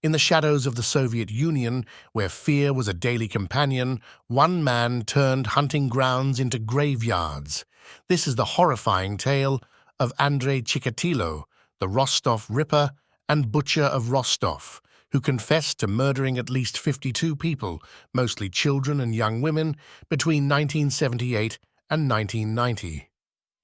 In the shadows of the Soviet Union, where fear was a daily companion, one man turned hunting grounds into graveyards. This is the horrifying tale of Andrei Chikatilo, the Rostov Ripper and Butcher of Rostov, who confessed to murdering at least 52 people, mostly children and young women, between 1978 and 1990.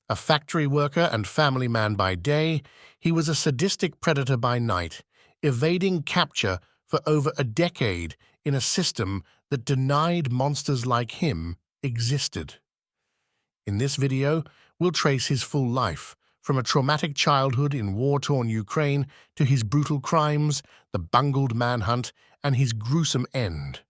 A factory worker and family man by day, he was a sadistic predator by night, evading capture for over a decade in a system that denied monsters like him existed. In this video, we'll trace his full life, from a traumatic childhood in war-torn Ukraine to his brutal crimes, the bungled manhunt, and his gruesome end.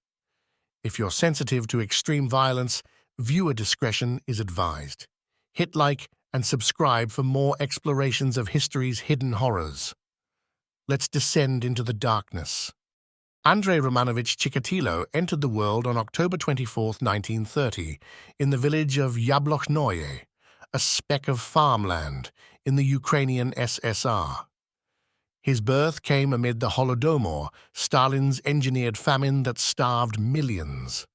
If you're sensitive to extreme violence, viewer discretion is advised. Hit like and subscribe for more explorations of history's hidden horrors. Let's descend into the darkness. Andrei Romanovich Chikatilo entered the world on October 24, 1930, in the village of Yablochnoye, a speck of farmland in the Ukrainian SSR. His birth came amid the Holodomor, Stalin's engineered famine that starved millions.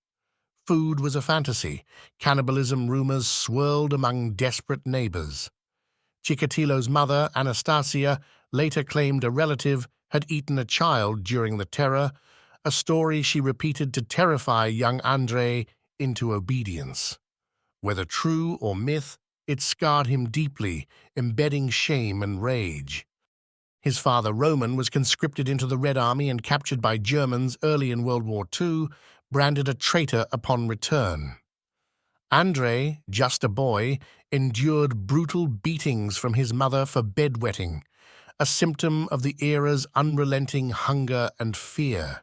Food was a fantasy. Cannibalism rumors swirled among desperate neighbors. Chikatilo's mother, Anastasia, later claimed a relative had eaten a child during the terror, a story she repeated to terrify young Andrei into obedience. Whether true or myth, it scarred him deeply, embedding shame and rage. His father, Roman, was conscripted into the Red Army and captured by Germans early in World War II, branded a traitor upon return. Andrei, just a boy, endured brutal beatings from his mother for bedwetting, a symptom of the era's unrelenting hunger and fear.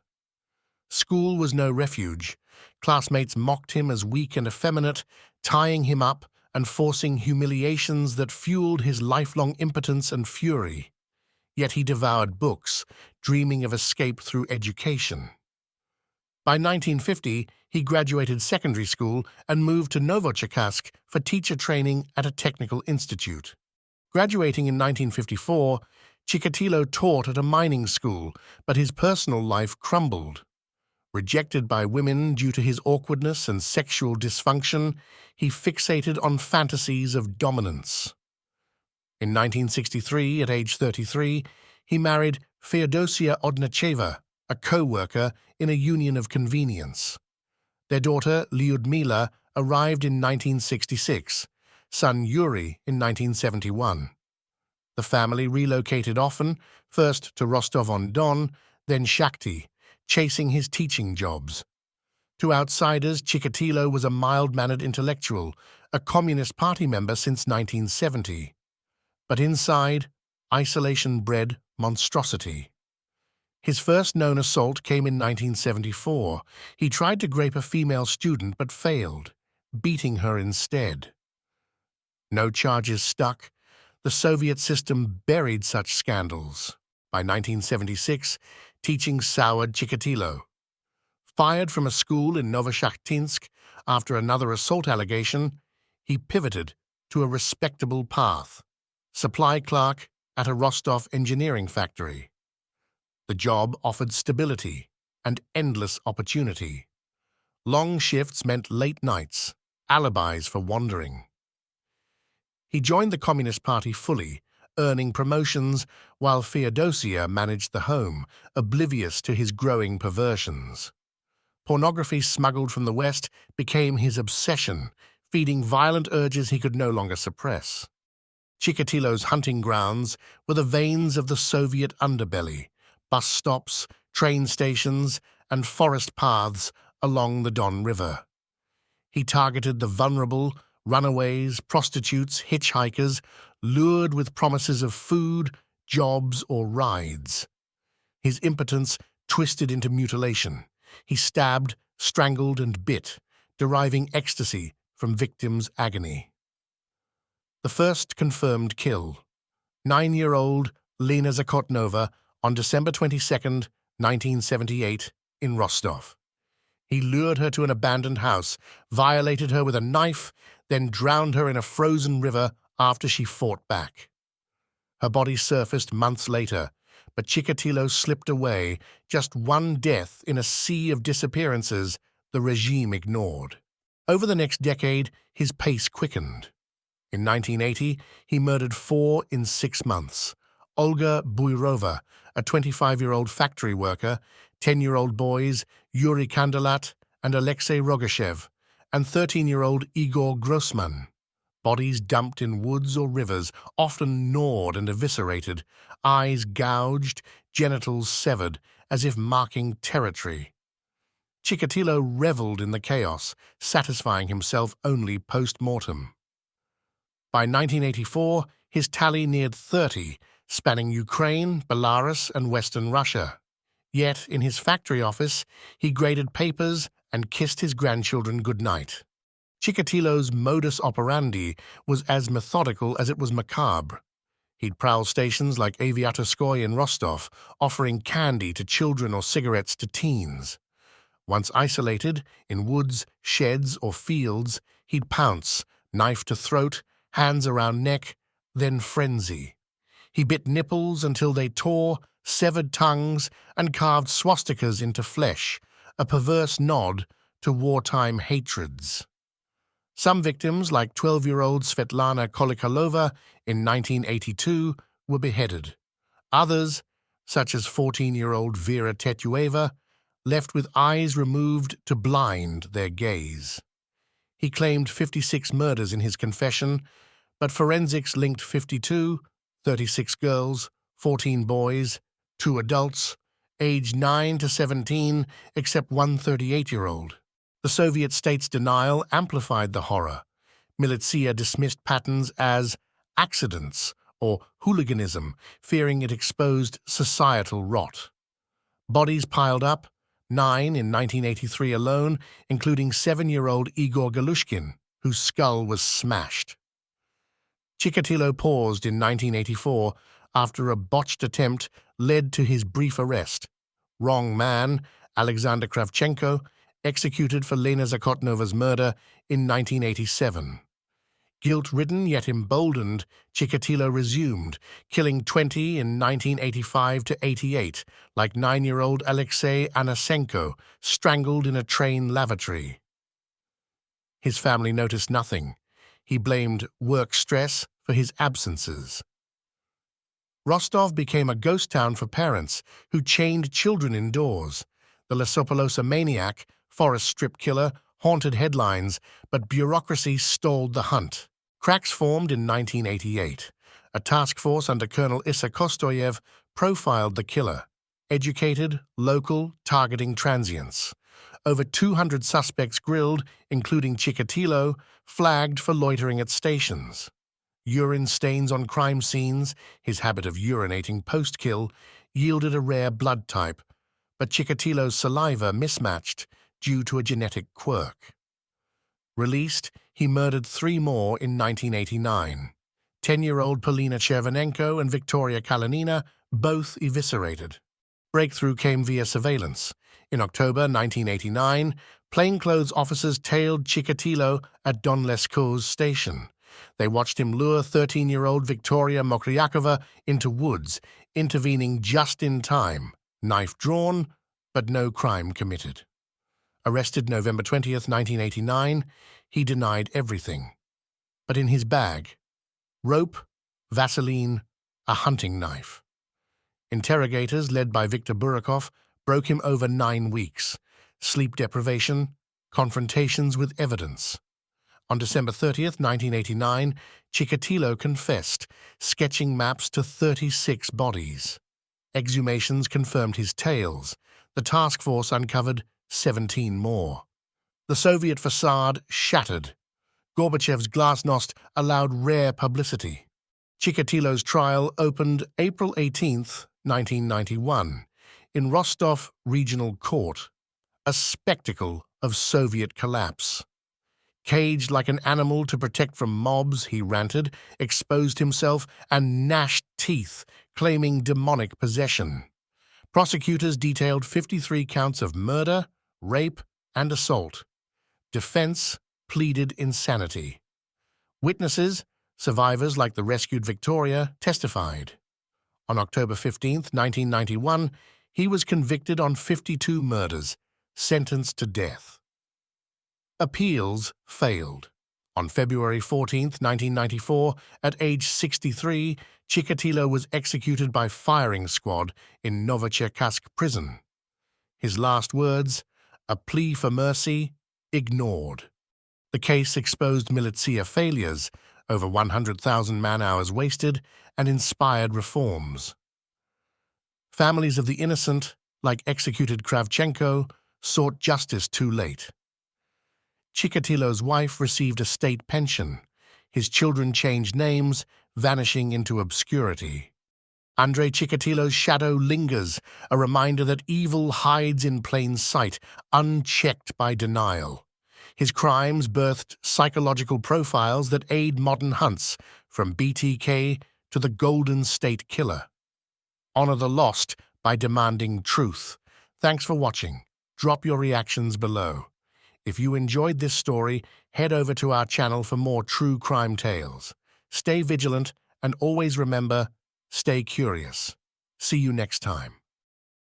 School was no refuge. Classmates mocked him as weak and effeminate, tying him up and forcing humiliations that fueled his lifelong impotence and fury. Yet he devoured books, dreaming of escape through education. By 1950, he graduated secondary school and moved to Novocherkassk for teacher training at a technical institute. Graduating in 1954, Chikatilo taught at a mining school, but his personal life crumbled. Rejected by women due to his awkwardness and sexual dysfunction, he fixated on fantasies of dominance. In 1963, at age 33, he married Feodosia Odnacheva, a co-worker in a union of convenience. Their daughter, Lyudmila, arrived in 1966, son Yuri in 1971. The family relocated often, first to Rostov-on-Don, then Shakhty, chasing his teaching jobs. To outsiders, Chikatilo was a mild-mannered intellectual, a Communist Party member since 1970. But inside, isolation bred monstrosity. His first known assault came in 1974. He tried to grape a female student but failed, beating her instead. No charges stuck. The Soviet system buried such scandals. By 1976, teaching soured Chikatilo. Fired from a school in Novoshakhtinsk after another assault allegation, he pivoted to a respectable path. Supply clerk at a Rostov engineering factory. The job offered stability and endless opportunity. Long shifts meant late nights, alibis for wandering. He joined the Communist Party fully, earning promotions while Feodosia managed the home, oblivious to his growing perversions. Pornography smuggled from the West became his obsession, feeding violent urges he could no longer suppress. Chikatilo's hunting grounds were the veins of the Soviet underbelly, bus stops, train stations, and forest paths along the Don River. He targeted the vulnerable, runaways, prostitutes, hitchhikers, lured with promises of food, jobs, or rides. His impotence twisted into mutilation. He stabbed, strangled, and bit, deriving ecstasy from victims' agony. The first confirmed kill. 9-year-old Lena Zakotnova on December 22, 1978, in Rostov. He lured her to an abandoned house, violated her with a knife, then drowned her in a frozen river after she fought back. Her body surfaced months later, but Chikatilo slipped away, just one death in a sea of disappearances the regime ignored. Over the next decade, his pace quickened. In 1980, he murdered 4 in 6 months. Olga Buyrova, a 25-year-old factory worker, 10-year-old boys Yuri Kandalat and Alexei Rogashev, and 13-year-old Igor Grossman. Bodies dumped in woods or rivers, often gnawed and eviscerated, eyes gouged, genitals severed, as if marking territory. Chikatilo reveled in the chaos, satisfying himself only post-mortem. By 1984, his tally neared 30, spanning Ukraine, Belarus, and Western Russia. Yet, in his factory office, he graded papers and kissed his grandchildren goodnight. Chikatilo's modus operandi was as methodical as it was macabre. He'd prowl stations like Aviatorskoye in Rostov, offering candy to children or cigarettes to teens. Once isolated, in woods, sheds, or fields, he'd pounce, knife to throat, hands around neck, then frenzy. He bit nipples until they tore, severed tongues, and carved swastikas into flesh, a perverse nod to wartime hatreds. Some victims, like 12-year-old Svetlana Kolikalova in 1982, were beheaded. Others, such as 14-year-old Vera Tetueva, left with eyes removed to blind their gaze. He claimed 56 murders in his confession, but forensics linked 52, 36 girls, 14 boys, 2 adults, aged 9 to 17, except one 38-year-old. The Soviet state's denial amplified the horror. Militia dismissed patterns as accidents or hooliganism, fearing it exposed societal rot. Bodies piled up, 9 in 1983 alone, including 7-year-old Igor Galushkin, whose skull was smashed. Chikatilo paused in 1984 after a botched attempt led to his brief arrest. Wrong man, Alexander Kravchenko, executed for Lena Zakotnova's murder in 1987. Guilt-ridden yet emboldened, Chikatilo resumed, killing 20 in 1985 to 88, like 9-year-old Alexei Anasenko, strangled in a train lavatory. His family noticed nothing. He blamed work stress for his absences. Rostov became a ghost town for parents who chained children indoors. The Lesopolosa maniac, forest strip killer, haunted headlines, but bureaucracy stalled the hunt. Cracks formed in 1988. A task force under Colonel Issa Kostoyev profiled the killer. Educated, local, targeting transients. Over 200 suspects grilled, including Chikatilo, flagged for loitering at stations. Urine stains on crime scenes, his habit of urinating post-kill, yielded a rare blood type, but Chikatilo's saliva mismatched due to a genetic quirk. Released, he murdered 3 more in 1989. 10-year-old Polina Chervenenko and Victoria Kalinina, both eviscerated. Breakthrough came via surveillance. In October 1989, plainclothes officers tailed Chikatilo at Donlesko's station. They watched him lure 13-year-old Victoria Mokryakova into woods, intervening just in time, knife drawn, but no crime committed. Arrested November 20th, 1989, he denied everything. But in his bag, rope, Vaseline, a hunting knife. Interrogators, led by Viktor Burakov, broke him over 9 weeks. Sleep deprivation, confrontations with evidence. On December 30th, 1989, Chikatilo confessed, sketching maps to 36 bodies. Exhumations confirmed his tales. The task force uncovered 17 more. The Soviet facade shattered. Gorbachev's glasnost allowed rare publicity. Chikatilo's trial opened April 18, 1991, in Rostov Regional Court, a spectacle of Soviet collapse. Caged like an animal to protect from mobs, he ranted, exposed himself, and gnashed teeth, claiming demonic possession. Prosecutors detailed 53 counts of murder, rape, and assault. Defense pleaded insanity. Witnesses, survivors like the rescued Victoria, testified. On October 15, 1991, he was convicted on 52 murders, sentenced to death. Appeals failed. On February 14, 1994, at age 63, Chikatilo was executed by firing squad in Novocherkassk prison. His last words, a plea for mercy, ignored. The case exposed militia failures, over 100,000 man-hours wasted, and inspired reforms. Families of the innocent, like executed Kravchenko, sought justice too late. Chikatilo's wife received a state pension. His children changed names, vanishing into obscurity. Andrei Chikatilo's shadow lingers, a reminder that evil hides in plain sight, unchecked by denial. His crimes birthed psychological profiles that aid modern hunts, from BTK to the Golden State Killer. Honor the lost by demanding truth. Thanks for watching. Drop your reactions below. If you enjoyed this story, head over to our channel for more true crime tales. Stay vigilant and always remember, stay curious. See you next time.